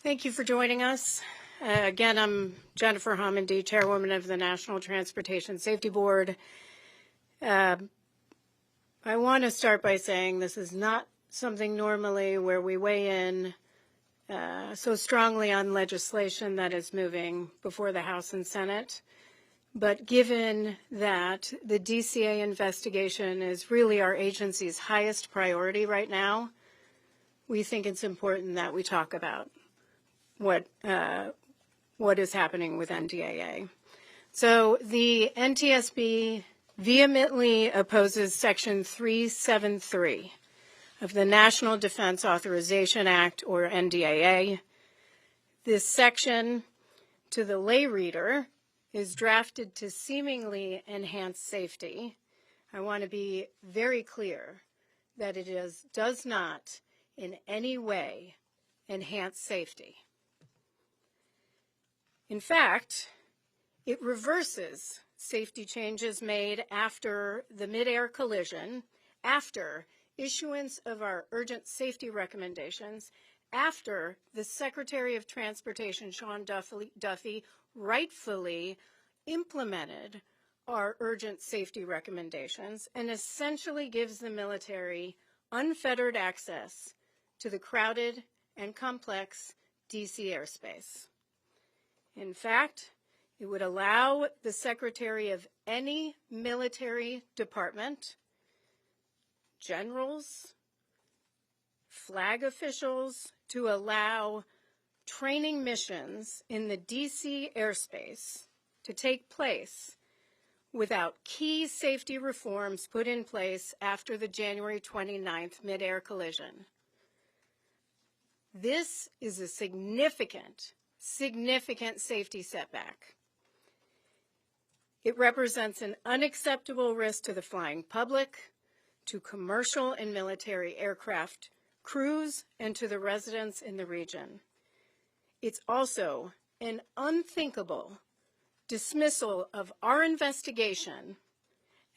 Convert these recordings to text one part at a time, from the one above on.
Thank you for joining us. Again, I'm Jennifer Homendy, Chairwoman of the National Transportation Safety Board. I want to start by saying this is not something normally where we weigh in so strongly on legislation that is moving before the House and Senate. But given that the DCA investigation is really our agency's highest priority right now, we think it's important that we talk about what is happening with NDAA. So the NTSB vehemently opposes Section 373 of the National Defense Authorization Act, or NDAA. This section, to the lay reader, is drafted to seemingly enhance safety. I want to be very clear that it does not in any way enhance safety. In fact, it reverses safety changes made after the mid-air collision, after issuance of our urgent safety recommendations, after the Secretary of Transportation, Sean Duffy, rightfully implemented our urgent safety recommendations and essentially gives the military unfettered access to the crowded and complex DC airspace. In fact, it would allow the secretary of any military department, generals, flag officials, to allow training missions in the DC airspace to take place without key safety reforms put in place after the January 29th mid-air collision. This is a significant safety setback. It represents an unacceptable risk to the flying public, to commercial and military aircraft crews, and to the residents in the region. It's also an unthinkable dismissal of our investigation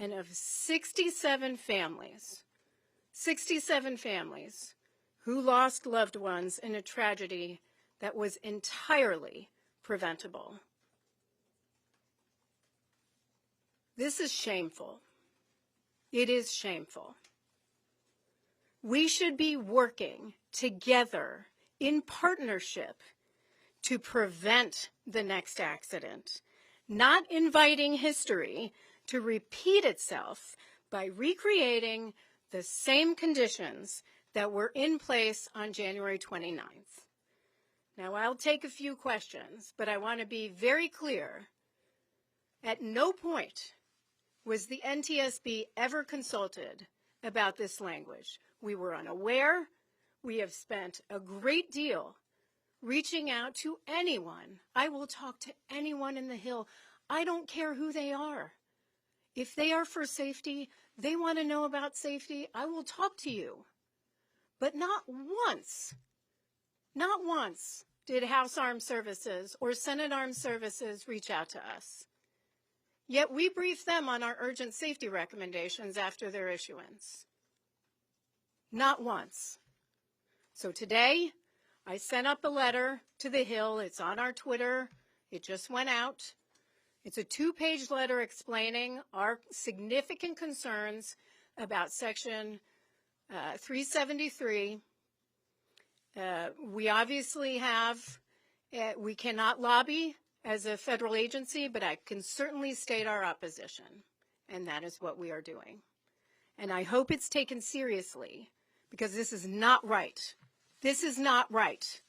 and of 67 families who lost loved ones in a tragedy that was entirely preventable. This is shameful. It is shameful. We should be working together in partnership to prevent the next accident, not inviting history to repeat itself by recreating the same conditions that were in place on January 29th. Now, I'll take a few questions, but I want to be very clear. At no point was the NTSB ever consulted about this language. We were unaware. We have spent a great deal reaching out to anyone. I will talk to anyone in the Hill. I don't care who they are. If they are for safety, they want to know about safety, I will talk to you. But not once did House Armed Services or Senate Armed Services reach out to us. Yet we briefed them on our urgent safety recommendations after their issuance. Not once. So today, I sent up a letter to the Hill. It's on our Twitter. It just went out. It's a 2-page letter explaining our significant concerns about Section 373. We obviously we cannot lobby as a federal agency, but I can certainly state our opposition, and that is what we are doing. And I hope it's taken seriously, because this is not right. This is not right.